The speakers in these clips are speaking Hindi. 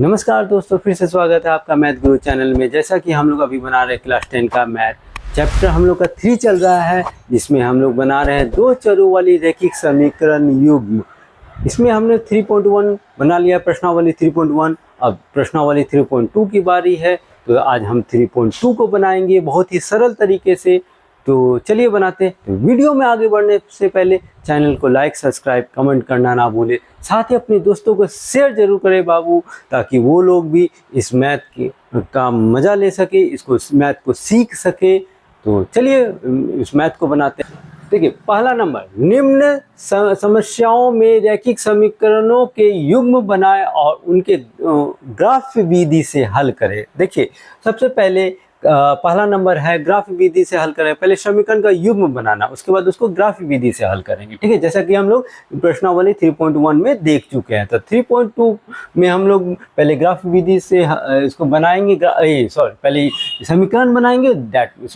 नमस्कार दोस्तों, फिर से स्वागत है आपका मैथ गुरु चैनल में। जैसा कि हम लोग अभी बना रहे हैं क्लास 10 का मैथ चैप्टर हम लोग का 3 चल रहा है, जिसमें हम लोग बना रहे हैं दो चरों वाली रैखिक समीकरण युग्म। इसमें हमने 3.1 बना लिया, प्रश्नावली 3.1। अब प्रश्नावली 3.2 की बारी है, तो आज हम 3.2 को बनाएंगे बहुत ही सरल तरीके से। तो चलिए बनाते हैं। तो वीडियो में आगे बढ़ने से पहले चैनल को लाइक, सब्सक्राइब, कमेंट करना ना भूले। साथ ही अपने दोस्तों को शेयर जरूर करें बाबू, ताकि वो लोग भी इस मैथ का मज़ा ले सके, इसको मैथ को सीख सके। तो चलिए इस मैथ को बनाते हैं। देखिए पहला नंबर, निम्न समस्याओं में रैखिक समीकरणों के युग्म बनाएं और उनके ग्राफ विधि से हल करें। देखिए सबसे पहले पहला नंबर है ग्राफ विधि से हल करें। पहले समीकरण का युग्म बनाना, उसके बाद उसको ग्राफ विधि से हल करेंगे। ठीक है, जैसा कि हम लोग प्रश्नावली 3.1 में देख चुके हैं। तो 3.2 में हम लोग पहले ग्राफ विधि से इसको बनाएंगे, पहले समीकरण बनाएंगे,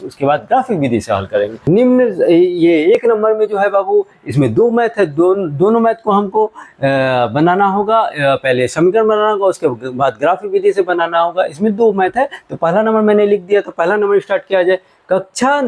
उसके बाद ग्राफिक विधि से हल करेंगे। निम्न ये एक नंबर में जो है बाबू, इसमें दो मैथ है, दोनों मैथ को हमको बनाना होगा। पहले समीकरण बनाना होगा, उसके बाद ग्राफिक विधि से बनाना होगा। इसमें दो मैथ है, तो पहला नंबर मैंने लिख दिया। तो पहला नंबर स्टार्ट किया जाए। कक्षा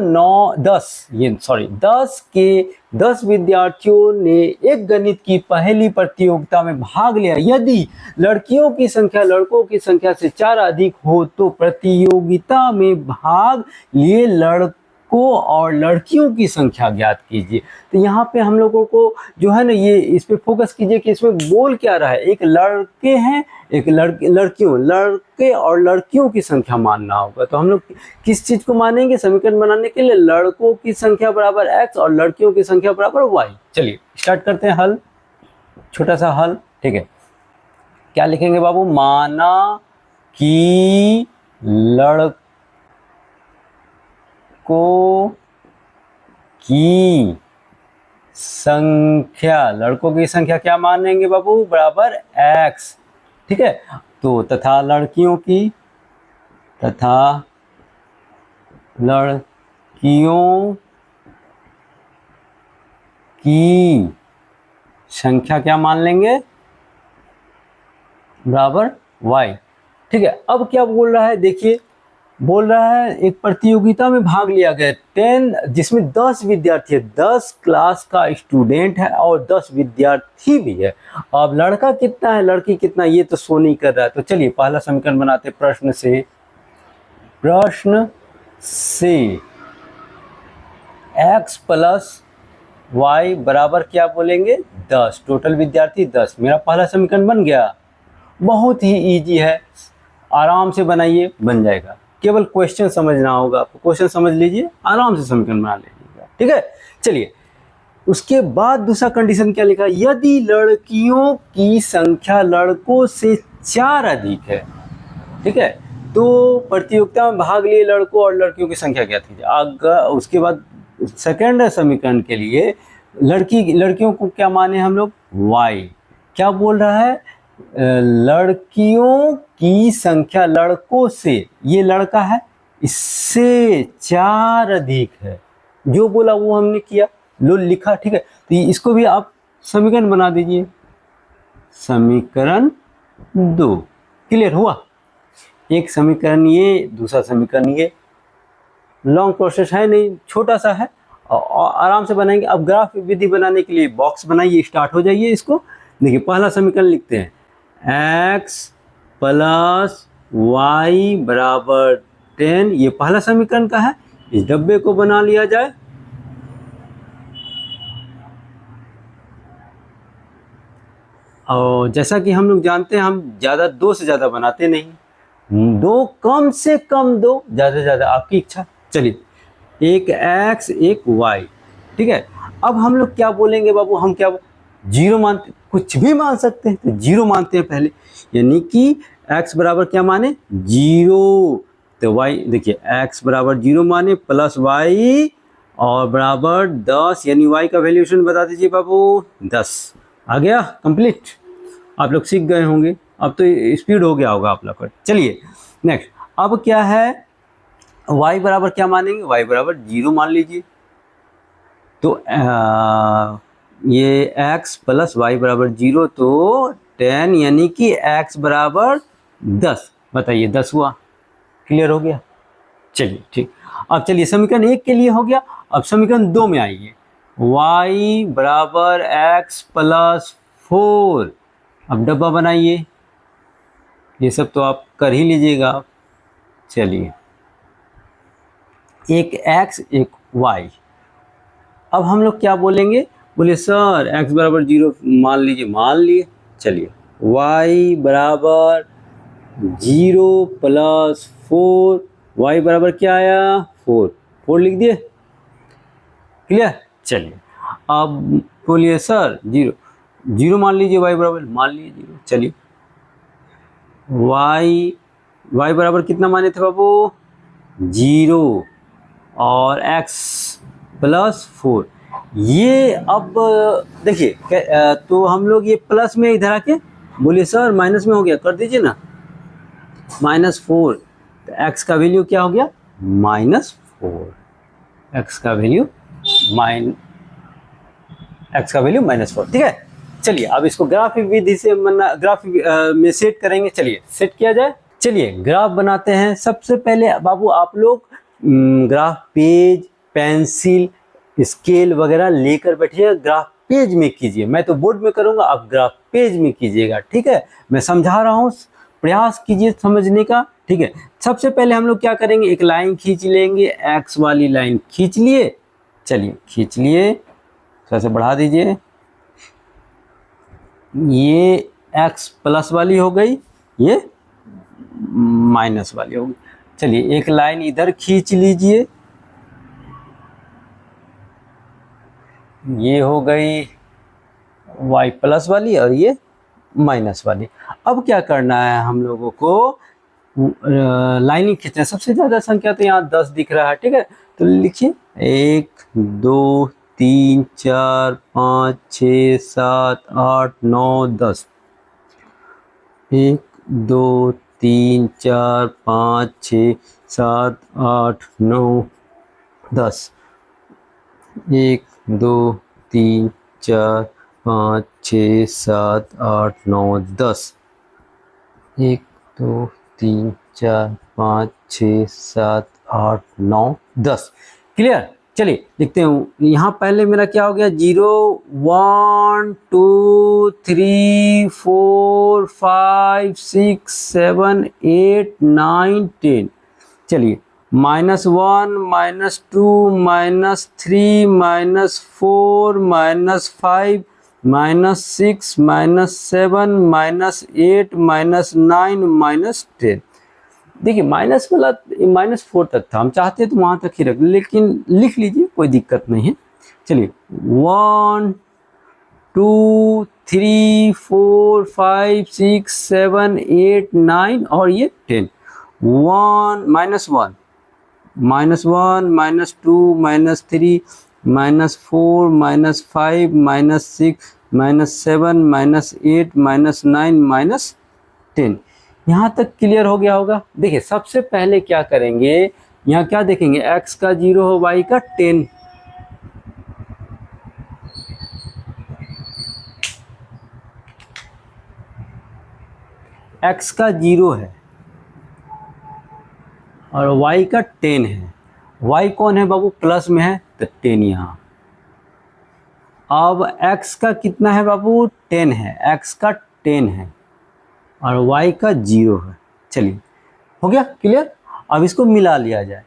10 के 10 विद्यार्थियों ने एक गणित की पहली प्रतियोगिता में भाग लिया। यदि लड़कियों की संख्या लड़कों की संख्या से 4 अधिक हो तो प्रतियोगिता में भाग लिए लड़कों और लड़कियों की संख्या ज्ञात कीजिए। तो यहाँ पे हम लोगों को जो है ना, ये इस पे फोकस कीजिए कि इसमें बोल क्या रहा है। एक लड़के हैं, एक लड़के और लड़कियों की संख्या मानना होगा। तो हम लोग किस चीज को मानेंगे समीकरण बनाने के लिए? लड़कों की संख्या बराबर x और लड़कियों की संख्या बराबर y। चलिए स्टार्ट करते हैं हल, छोटा सा हल। ठीक है, क्या लिखेंगे बाबू? माना कि लड़कों की संख्या, लड़कों की संख्या क्या मानेंगे बाबू? बराबर x। ठीक है, तो तथा लड़कियों की संख्या क्या मान लेंगे? बराबर y। ठीक है, अब क्या बोल रहा है? देखिए बोल रहा है एक प्रतियोगिता में भाग लिया गया 10, जिसमें 10 विद्यार्थी है, 10 क्लास का स्टूडेंट है और 10 विद्यार्थी भी है। अब लड़का कितना है, लड़की कितना, ये तो शो नहीं कर रहा है। तो चलिए पहला समीकरण बनाते। प्रश्न से x प्लस y बराबर क्या बोलेंगे? 10। टोटल विद्यार्थी 10। मेरा पहला समीकरण बन गया। बहुत ही इजी है, आराम से बनाइए, बन जाएगा। केवल क्वेश्चन समझना होगा आपको। क्वेश्चन समझ लीजिए, आराम से समीकरण बना लीजिएगा। ठीक है, चलिए उसके बाद दूसरा कंडीशन क्या लिखा? यदि लड़कियों की संख्या लड़कों से 4 अधिक है। ठीक है, तो प्रतियोगिता में भाग लिए लड़कों और लड़कियों की संख्या क्या थी? अगर उसके बाद सेकंड समीकरण के लिए लड़कियों को क्या माने हम लोग? y। क्या बोल रहा है? लड़कियों की संख्या लड़कों से, ये लड़का है, इससे 4 अधिक है। जो बोला वो हमने किया, लो लिखा। ठीक है, तो इसको भी आप समीकरण बना दीजिए। समीकरण 2 क्लियर हुआ। एक समीकरण ये, दूसरा समीकरण ये। लॉन्ग प्रोसेस है नहीं, छोटा सा है, और आराम से बनाएंगे। अब ग्राफ विधि बनाने के लिए बॉक्स बनाइए, स्टार्ट हो जाइए इसको। देखिए पहला समीकरण लिखते हैं, x प्लस वाई बराबर 10। ये पहला समीकरण का है। इस डब्बे को बना लिया जाए। और जैसा कि हम लोग जानते हैं, हम ज़्यादा 2 से ज़्यादा बनाते नहीं, 2 कम से कम 2, ज़्यादा से ज़्यादा आपकी इच्छा। चलिए एक x एक y। ठीक है, अब हम लोग क्या बोलेंगे बाबू? हम क्या जीरो मानते, कुछ भी मान सकते हैं, तो जीरो मानते हैं पहले। यानी कि x बराबर क्या माने? 0। तो y देखिए x बराबर 0 माने, प्लस y और बराबर 10, यानी y का वैल्यूएशन बता दीजिए बाबू। 10 आ गया कंप्लीट। आप लोग सीख गए होंगे, अब तो स्पीड हो गया होगा आप लोग का। चलिए नेक्स्ट, अब क्या है? y बराबर क्या मानेंगे? y बराबर 0 मान लीजिए। तो ये x प्लस वाई बराबर 0, तो 10, यानी कि x बराबर 10, बताइए 10 हुआ, क्लियर हो गया। चलिए ठीक, अब चलिए समीकरण 1 के लिए हो गया। अब समीकरण 2 में आइए, y बराबर x प्लस 4। अब डब्बा बनाइए, ये सब तो आप कर ही लीजिएगा। चलिए, एक x एक y। अब हम लोग क्या बोलेंगे, बोले सर x बराबर 0 मान लीजिए, मान लिए। चलिए y बराबर 0 प्लस 4, y बराबर क्या आया 4, 4 लिख दिए, क्लियर। चलिए अब बोलिए सर 0, 0 मान लीजिए, y बराबर मान लिए 0। चलिए y बराबर कितना माने थे बाबू 0 और x प्लस 4। ये अब देखिए तो हम लोग ये प्लस में इधर आके बोलिए सर माइनस में हो गया, कर दीजिए ना, -4। तो x का वैल्यू क्या हो गया -4, x का वैल्यू -4, ठीक है। चलिए अब इसको ग्राफ विधि से ग्राफ में सेट करेंगे। चलिए सेट किया जाए। चलिए ग्राफ बनाते हैं। सबसे पहले बाबू आप लोग ग्राफ पेज, पेंसिल, स्केल वगैरह लेकर बैठिए, ग्राफ पेज में कीजिए। मैं तो बोर्ड में करूंगा, आप ग्राफ पेज में कीजिएगा, ठीक है। मैं समझा रहा हूँ, प्रयास कीजिए समझने का, ठीक है। सबसे पहले हम लोग क्या करेंगे, एक लाइन खींच लेंगे, एक्स वाली लाइन खींच लिए। चलिए खींच लिए, थोड़ा सा बढ़ा दीजिए, ये x प्लस वाली हो गई, ये माइनस वाली होगी। चलिए एक लाइन इधर खींच लीजिए, ये हो गई y प्लस वाली और ये माइनस वाली। अब क्या करना है हम लोगों को, लाइनिंग खींचना है। सबसे ज्यादा संख्या तो यहाँ 10 दिख रहा है, ठीक है। तो लिखिए 1 2 3 4 5 6 7 8 9 10, 1 2 3 4 5 6 7 8 9 10, 1 2 3 4 5 6 7 8 9 10, 1 2 3 4 5 6 7 8 9 10, क्लियर। चलिए लिखते हैं। यहाँ पहले मेरा क्या हो गया 0 1 2 3 4 5 6 7 8 9 10। चलिए -1 -2 -3 -4 -5 -6 -7 -8 -9 -10। देखिए माइनस वाला -4 तक था, हम चाहते तो वहां तक ही रख, लेकिन लिख लीजिए कोई दिक्कत नहीं है। चलिए 1 2 3 4 5 6 7 8 9 और ये 10। 1 -1 -1 -2 -3 -4 -5 -6 -7 -8 -9 -10। यहाँ तक क्लियर हो गया होगा। देखिए सबसे पहले क्या करेंगे, यहाँ क्या देखेंगे, x का 0 हो, y का 10। x का 0 है और y का 10 है। y कौन है बाबू, प्लस में है तो 10 यहाँ। अब x का कितना है बाबू 10 है, x का 10 है और y का 0 है। चलिए हो गया क्लियर। अब इसको मिला लिया जाए,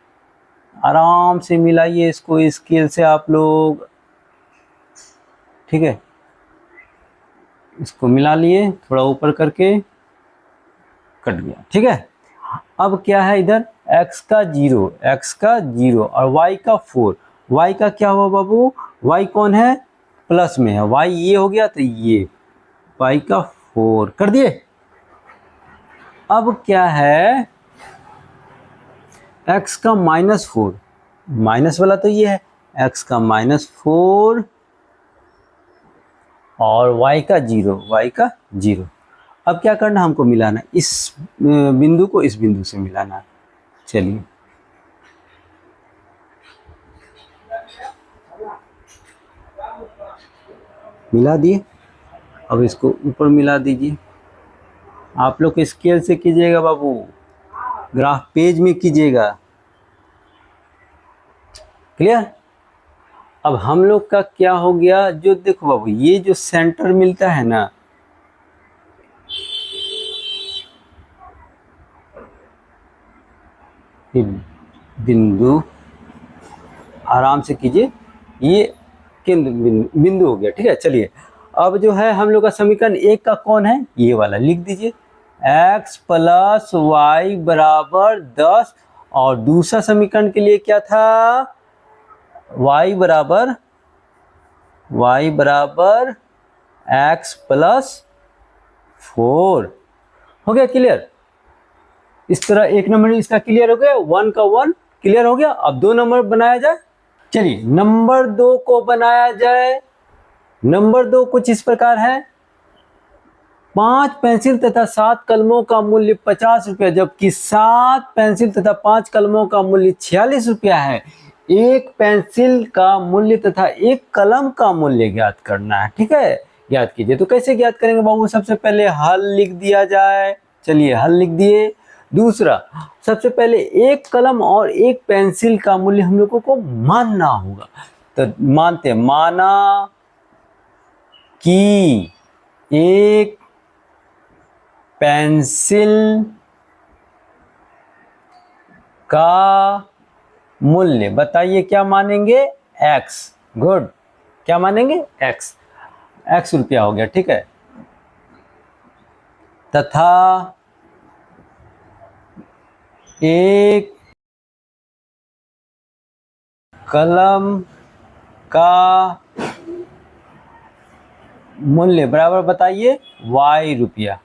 आराम से मिलाइए इसको स्केल से आप लोग, ठीक है। इसको मिला लिए, थोड़ा ऊपर करके, कट गया, ठीक है। अब क्या है इधर, x का 0 और y का 4। y का क्या हुआ बाबू, y कौन है, प्लस में है, y ये हो गया तो ये y का 4 कर दिए। अब क्या है, x का -4, माइनस वाला तो ये है, x का -4 और y का 0। अब क्या करना, हमको मिलाना, इस बिंदु को इस बिंदु से मिलाना। चलिए मिला दिए, अब इसको ऊपर मिला दीजिए। आप लोग स्केल से कीजिएगा बाबू, ग्राफ पेज में कीजिएगा। क्लियर। अब हम लोग का क्या हो गया, जो देखो बाबू ये जो सेंटर मिलता है ना, ये बिंदु, आराम से कीजिए, ये केंद्र बिंदु हो गया। ठीक है, चलिए अब जो है हम लोग का समीकरण एक का कौन है, ये वाला लिख दीजिए, x प्लस वाई बराबर 10। और दूसरा समीकरण के लिए क्या था, y बराबर x प्लस 4। हो गया क्लियर। इस तरह एक नंबर इसका क्लियर हो गया, 1 का 1 क्लियर हो गया। अब 2 नंबर बनाया जाए। चलिए नंबर 2 को बनाया जाए। नंबर 2 कुछ इस प्रकार है, 5 पेंसिल तथा 7 कलमों का मूल्य 50 रुपया, जबकि 7 पेंसिल तथा 5 कलमों का मूल्य 46 रुपया है। एक पेंसिल का मूल्य तथा एक कलम का मूल्य ज्ञात करना है। ठीक है, ज्ञात कीजिए। तो कैसे ज्ञात करेंगे बाबू, सबसे पहले हल लिख दिया जाए। चलिए हल लिख दिए। दूसरा, सबसे पहले एक कलम और एक पेंसिल का मूल्य हम लोगों को मानना होगा। तो मानते, माना कि एक पेंसिल का मूल्य, बताइए क्या मानेंगे, x। गुड, क्या मानेंगे, x रुपया हो गया। ठीक है, तथा एक कलम का मूल्य बराबर बताइए y रुपया।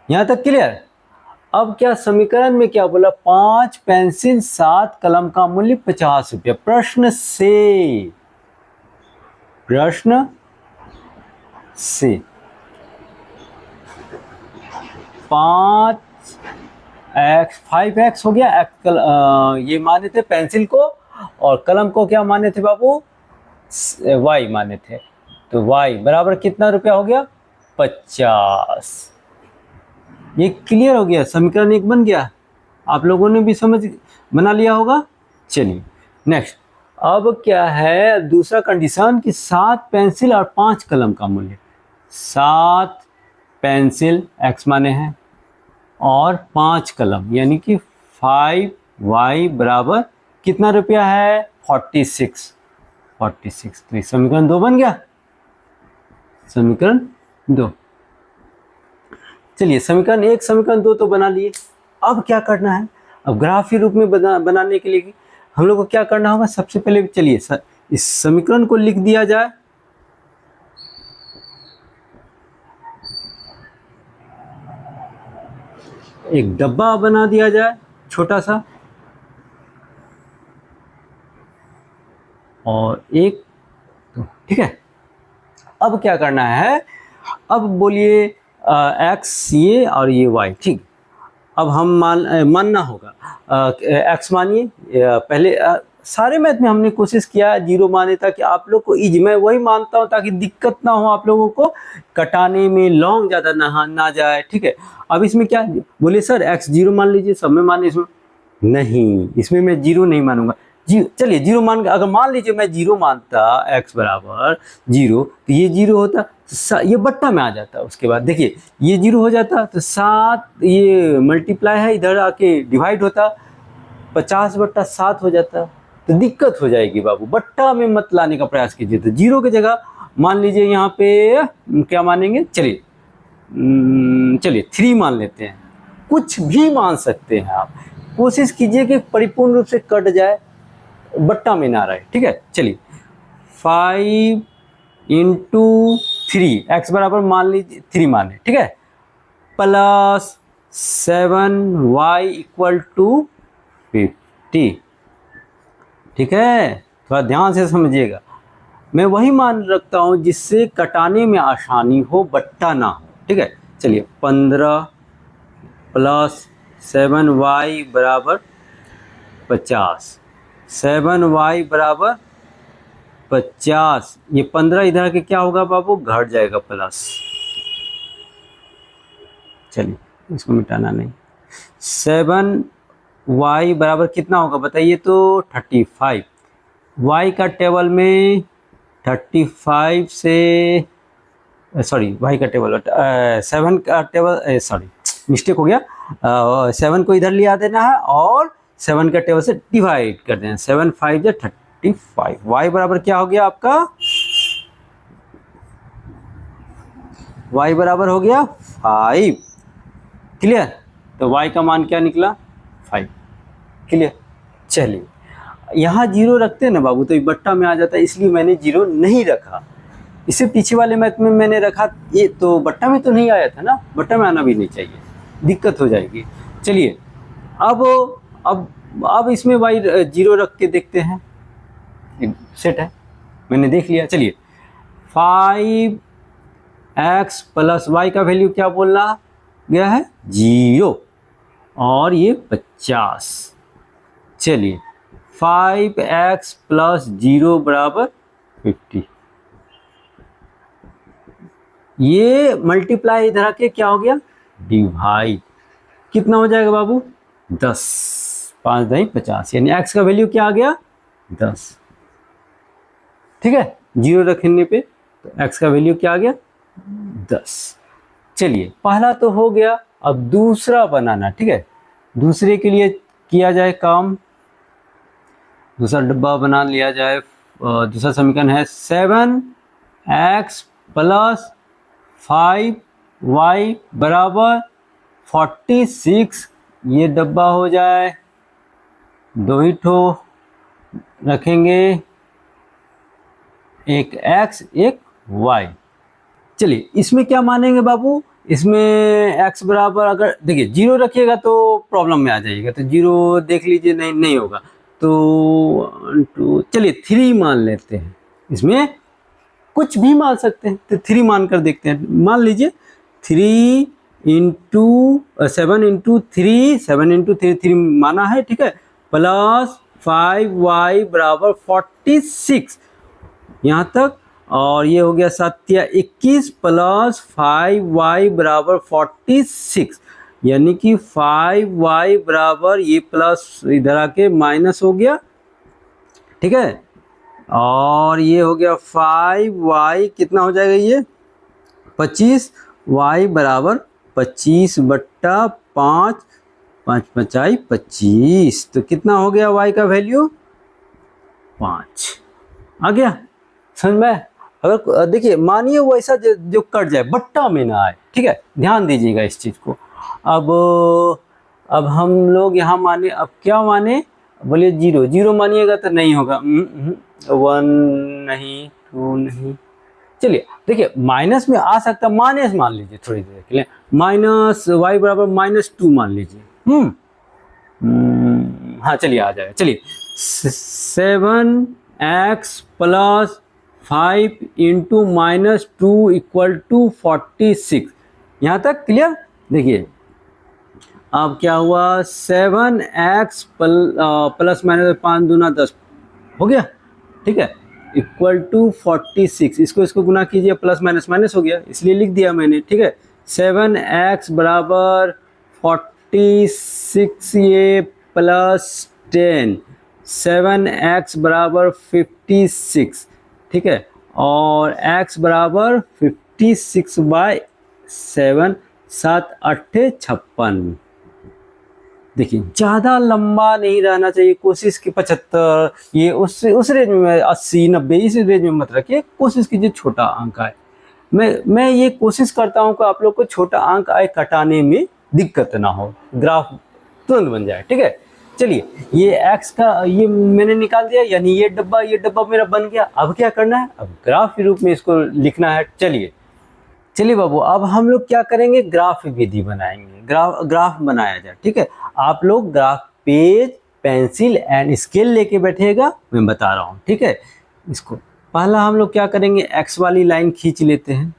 यहां तक क्लियर। अब क्या समीकरण में क्या बोला, 5 पेंसिल 7 कलम का मूल्य 50 रुपया। प्रश्न से 5x हो गया। ये माने थे पेंसिल को, और कलम को क्या माने थे बाबू, y माने थे। तो y बराबर कितना रुपया हो गया, 50। ये क्लियर हो गया, समीकरण एक बन गया। आप लोगों ने भी समझ बना लिया होगा। चलिए नेक्स्ट। अब क्या है दूसरा कंडीशन कि 7 पेंसिल और 5 कलम का मूल्य। 7 पेंसिल x माने हैं और 5 कलम यानी कि 5y बराबर कितना रुपया है, 46। तो ये समीकरण 2 बन गया, समीकरण 2। चलिए समीकरण 1 समीकरण 2 तो बना लिए। अब क्या करना है, अब ग्राफ के रूप में बनाने के लिए हम लोग को क्या करना होगा, सबसे पहले चलिए इस समीकरण को लिख दिया जाए। एक डब्बा बना दिया जाए छोटा सा, और एक, तो ठीक है। अब क्या करना है, अब बोलिए x ये और ये y, ठीक। अब हम मानना होगा x मानिए। पहले सारे मैथ में हमने कोशिश किया जीरो माने, ताकि आप लोग को इजी, मैं वही मानता हूँ ताकि दिक्कत ना हो आप लोगों को कटाने में, लॉन्ग ज़्यादा ना जाए। ठीक है, अब इसमें क्या बोले सर, x जीरो मान लीजिए, सब में माने, इसमें नहीं, इसमें मैं जीरो नहीं मानूंगा। चलिए जीरो मान, अगर मान लीजिए मैं जीरो मानता, x बराबर जीरो, तो ये जीरो होता, ये बट्टा में आ जाता। उसके बाद देखिए ये जीरो हो जाता, तो 7 ये मल्टीप्लाई है, इधर आके डिवाइड होता, 50/7 हो जाता। तो दिक्कत हो जाएगी बाबू, बट्टा में मत लाने का प्रयास कीजिए। तो जीरो की जगह मान लीजिए यहाँ पे क्या मानेंगे, चलिए 3 मान लेते हैं। कुछ भी मान सकते हैं आप, कोशिश कीजिए कि परिपूर्ण रूप से कट जाए, बट्टा में ना रहे। ठीक है, चलिए 5 × 3, x बराबर मान लीजिए 3 माने, ठीक है, प्लस 7y = 50। ठीक है, थोड़ा ध्यान से समझिएगा, मैं वही मान रखता हूँ जिससे कटाने में आसानी हो, बट्टा ना हो। ठीक है, चलिए 15 + 7y = 50। 7y = 50, ये 15 इधर के क्या होगा बाबू, घट जाएगा प्लस। चलिए इसको मिटाना नहीं। 7y बराबर कितना होगा बताइए तो 35। y का टेबल में 35 से सॉरी y का टेबल 7 का टेबल सॉरी मिस्टेक हो गया। 7 को इधर लिया देना है और 7 का टेबल से डिवाइड कर देना। 7 5 या 35। y बराबर क्या हो गया आपका? y बराबर हो गया 5। क्लियर? तो y का मान क्या निकला? 5। क्लियर? चलिए यहाँ 0 रखते हैं ना बाबू तो ये बट्टा में आ जाता है, इसलिए मैंने 0 नहीं रखा। इससे पीछे वाले मैथ में मैंने रखा, ये तो बट्टा में तो नहीं आया था ना, बट्टा में आना भी नहीं चाहिए, दिक्कत हो जाएगी। चलिए अब इसमें y 0 रख के देखते हैं। सेट है, मैंने देख लिया। चलिए 5x प्लस y का वैल्यू क्या बोलना गया है? 0 और ये 50। चलिए 5x प्लस 0 बराबर 50। ये मल्टीप्लाई इधर आके क्या हो गया? डिवाइड। कितना हो जाएगा बाबू? 10। 5 दही 50, यानी x का वैल्यू क्या आ गया? 10। ठीक है, 0 रखने पे तो x का वैल्यू क्या आ गया? 10। चलिए पहला तो हो गया, अब दूसरा बनाना। ठीक है, दूसरे के लिए किया जाए काम। दूसरा डब्बा बना लिया जाए। दूसरा समीकरण है 7x प्लस 5y बराबर 46। ये डब्बा हो जाए, 2 ही ठो रखेंगे, एक x एक y। चलिए इसमें क्या मानेंगे बाबू? इसमें x बराबर, अगर देखिए 0 रखिएगा तो प्रॉब्लम में आ जाइएगा, तो 0 देख लीजिए, नहीं होगा तो चलिए 3 मान लेते हैं। इसमें कुछ भी मान सकते हैं, तो 3 मान कर देखते हैं। मान लीजिए 3 इंटू 7 इंटू 3, 7 इंटू 3 माना है। ठीक है, प्लस 5y बराबर 46 यहाँ तक, और ये हो गया 7 या 21 प्लस 5y बराबर 46, यानी कि 5y बराबर ये प्लस इधर आके माइनस हो गया। ठीक है, और ये हो गया 5y कितना हो जाएगा? ये 25, y बराबर 25 बट्टा 5, 5 5 25, तो कितना हो गया y का वैल्यू? 5 आ गया समझ में? अगर देखिए मानिए वो ऐसा जो कट जाए, बट्टा में ना आए। ठीक है, ध्यान दीजिएगा इस चीज़ को। अब हम लोग यहाँ माने, अब क्या माने? बोलिए 0 मानिएगा तो नहीं होगा। 1 नहीं, 2 नहीं। चलिए देखिए माइनस में आ सकता, माइनस मान लीजिए थोड़ी देर के लिए, माइनस y बराबर -2 मान लीजिए। हाँ चलिए आ जाएगा। चलिए 7x plus 5 into -2 equal to 46। यहाँ तक क्लियर? देखिए अब क्या हुआ? 7x प्लस माइनस 5 दूना 10 हो गया। ठीक है, इक्वल टू 46। इसको गुना कीजिए, प्लस माइनस माइनस हो गया, इसलिए लिख दिया मैंने। ठीक है, 7x बराबर 46 ये प्लस 10, 7x बराबर 56। ठीक है, और x बराबर 56/7, 7 8 56। देखिए ज़्यादा लंबा नहीं रहना चाहिए, कोशिश की 75, ये उस रेंज में 80 90 इस रेंज में मत रखिए, कोशिश कीजिए छोटा अंक आए। मैं ये कोशिश करता हूँ कि आप लोग को छोटा अंक आए, कटाने में दिक्कत ना हो, ग्राफ तुरंत बन जाए। ठीक है, चलिए ये x का ये मैंने निकाल दिया, यानी ये डब्बा मेरा बन गया। अब क्या करना है? अब ग्राफ के रूप में इसको लिखना है। चलिए बाबू, अब हम लोग क्या करेंगे? ग्राफ विधि बनाएंगे, ग्राफ बनाया जाए। ठीक है, आप लोग graph page, pencil and scale लेके बैठिएगा, मैं बता रहा हूँ। ठीक है, इसको पहला हम लोग क्या करेंगे? एक्स वाली लाइन खींच लेते हैं,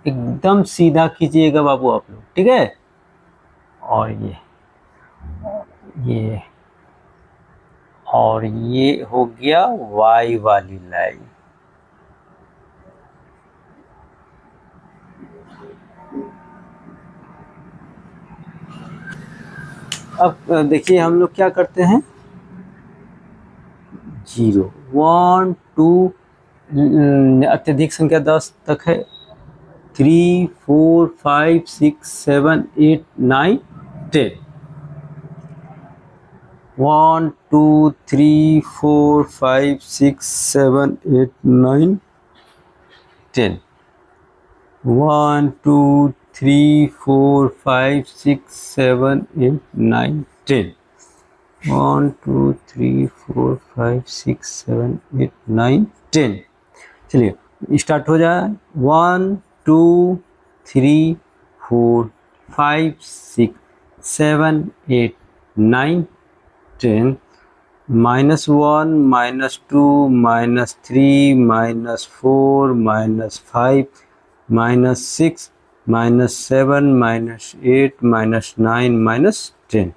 एकदम सीधा खींचिएगा बाबू आप लोग। ठीक है, और ये हो गया वाई वाली लाइन। अब देखिए हम लोग क्या करते हैं, 0 1 2, अत्यधिक संख्या 10 तक है, 3 4 5 6 7 8 9 10, 1 2 3 4 5 6 7 8 9 10, 1 2 3 4 5 6 7 8 9 10, 1 2 3 4 5 6 7 8 9 10। चलिए स्टार्ट हो जाए, 1 2 3 4 5 6 7 8 9 10, -1 -2 -3 -4 -5 -6 -7 -8 -9 -10,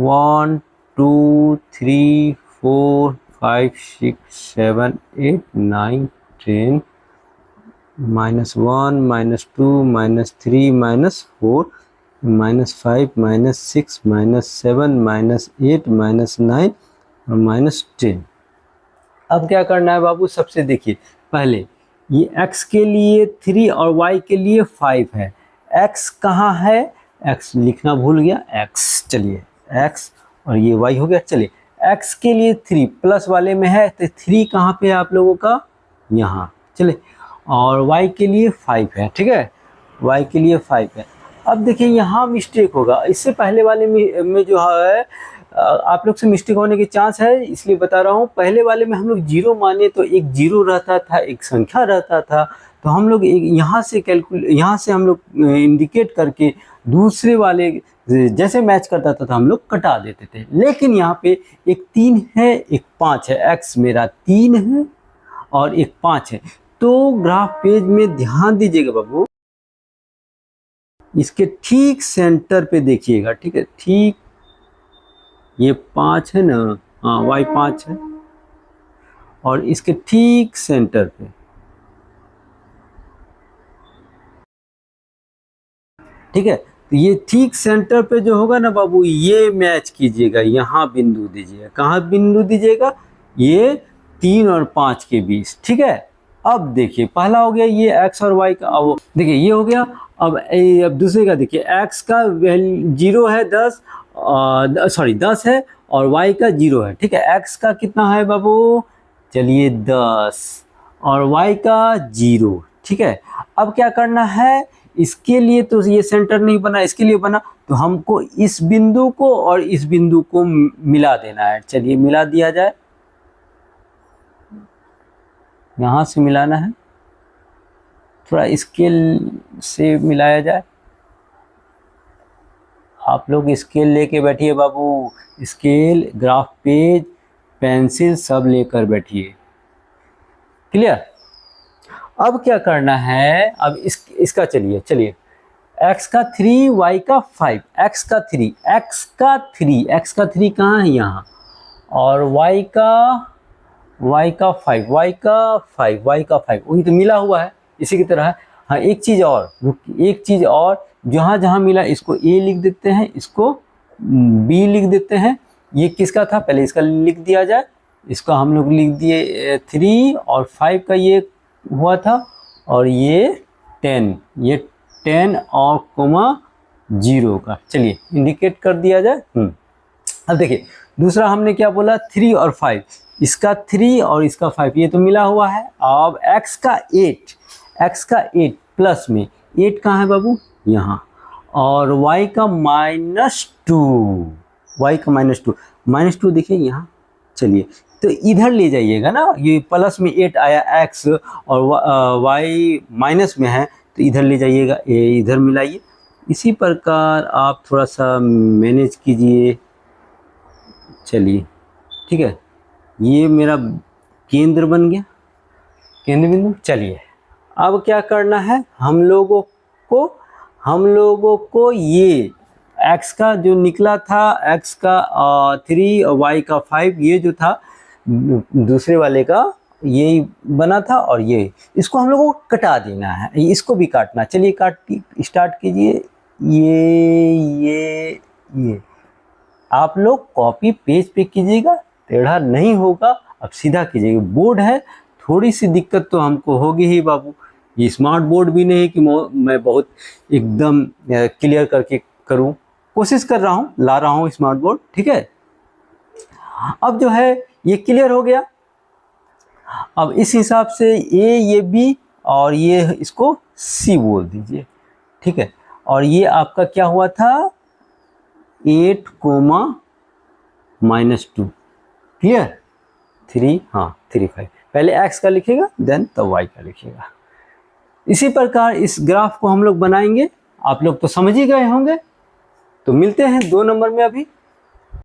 1 2 3 4 5 6 7 8 9 10, -1 -2 -3 -4 -5 -6 -7 -8 -9 और -10। अब क्या करना है बाबू, सबसे देखिए पहले ये x के लिए 3 और y के लिए 5 है। x कहाँ है, x लिखना भूल गया, x, चलिए x और ये y हो गया। चलिए x के लिए 3 प्लस वाले में है, तो 3 कहाँ पे है आप लोगों का, यहाँ। चलिए और y के लिए 5 है, ठीक है, y के लिए 5 है। अब देखिए यहाँ मिस्टेक होगा, इससे पहले वाले में जो है आप लोग से मिस्टेक होने के चांस है, इसलिए बता रहा हूँ। पहले वाले में हम लोग 0 माने तो एक 0 रहता था, एक संख्या रहता था, तो हम लोग यहाँ से हम लोग इंडिकेट करके दूसरे वाले जैसे मैच करता था तो हम लोग कटा देते थे। लेकिन यहाँ पे एक 3 है, एक 5 है, x मेरा 3 है और एक 5 है। तो ग्राफ पेज में ध्यान दीजिएगा बाबू, इसके ठीक सेंटर पे देखिएगा, ठीक है, ठीक ये 5 है ना, हाँ y 5 है, और इसके ठीक सेंटर पे, ठीक है, तो ये ठीक सेंटर पे जो होगा ना बाबू, ये मैच कीजिएगा, यहाँ बिंदु दीजिएगा। कहाँ बिंदु दीजिएगा, ये 3 और 5 के बीच, ठीक है। अब देखिए पहला हो गया ये x और y का, अब देखिए ये हो गया। अब दूसरे का देखिए, x का 0 है 10, सॉरी 10 है, और y का 0 है, ठीक है। x का कितना है बाबू, चलिए 10, और y का 0, ठीक है। अब क्या करना है, इसके लिए तो ये सेंटर नहीं बना, इसके लिए बना, तो हमको इस बिंदु को और इस बिंदु को मिला देना है। चलिए मिला दिया जाए, यहाँ से मिलाना है, थोड़ा स्केल से मिलाया जाए। आप लोग स्केल लेके बैठिए बाबू, स्केल, ग्राफ पेज, पेंसिल सब लेकर बैठिए, क्लियर। अब क्या करना है, अब इसका चलिए x का 3 y का 5, x का 3 कहाँ है, यहाँ, और y का 5 वही तो मिला हुआ है, इसी की तरह है। हाँ एक चीज़ और, जहाँ जहाँ मिला इसको a लिख देते हैं, इसको b लिख देते हैं। ये किसका था, पहले इसका लिख दिया जाए, इसका हम लोग लिख दिए 3 और 5 का ये हुआ था, और ये 10 और कोमा 0 का, चलिए इंडिकेट कर दिया जाए। अब देखिए दूसरा हमने क्या बोला, 3 और 5, इसका 3 और इसका 5 ये तो मिला हुआ है। अब x का 8 प्लस में 8 कहाँ है बाबू, यहाँ, और y का -2 देखिए यहाँ। चलिए तो इधर ले जाइएगा ना, ये प्लस में 8 आया x और y माइनस में है, तो इधर ले जाइएगा, ये इधर मिलाइए। इसी प्रकार आप थोड़ा सा मैनेज कीजिए। चलिए ठीक है, ये मेरा केंद्र बन गया, केंद्र बिंदु। चलिए अब क्या करना है, हम लोगों को ये x का जो निकला था, x का 3 और y का 5, ये जो था दूसरे वाले का यही बना था, और ये इसको हम लोगों को कटा देना है, इसको भी काटना। चलिए स्टार्ट कीजिए। ये आप लोग कॉपी पेज पे कीजिएगा, टेढ़ा नहीं होगा, अब सीधा कीजिएगा। बोर्ड है, थोड़ी सी दिक्कत तो हमको होगी ही बाबू, ये स्मार्ट बोर्ड भी नहीं कि मैं बहुत एकदम क्लियर करके करूं, कोशिश कर रहा हूं, ला रहा हूं स्मार्ट बोर्ड, ठीक है। अब जो है ये क्लियर हो गया। अब इस हिसाब से ये बी और ये इसको सी बोल दीजिए, ठीक है। और ये आपका क्या हुआ था 8 कोमा -2, क्लियर। 3 हाँ 3 5, पहले x का लिखिएगा देन तब y का लिखिएगा। इसी प्रकार इस ग्राफ को हम लोग बनाएंगे, आप लोग तो समझ ही गए होंगे। तो मिलते हैं 2 नंबर में अभी।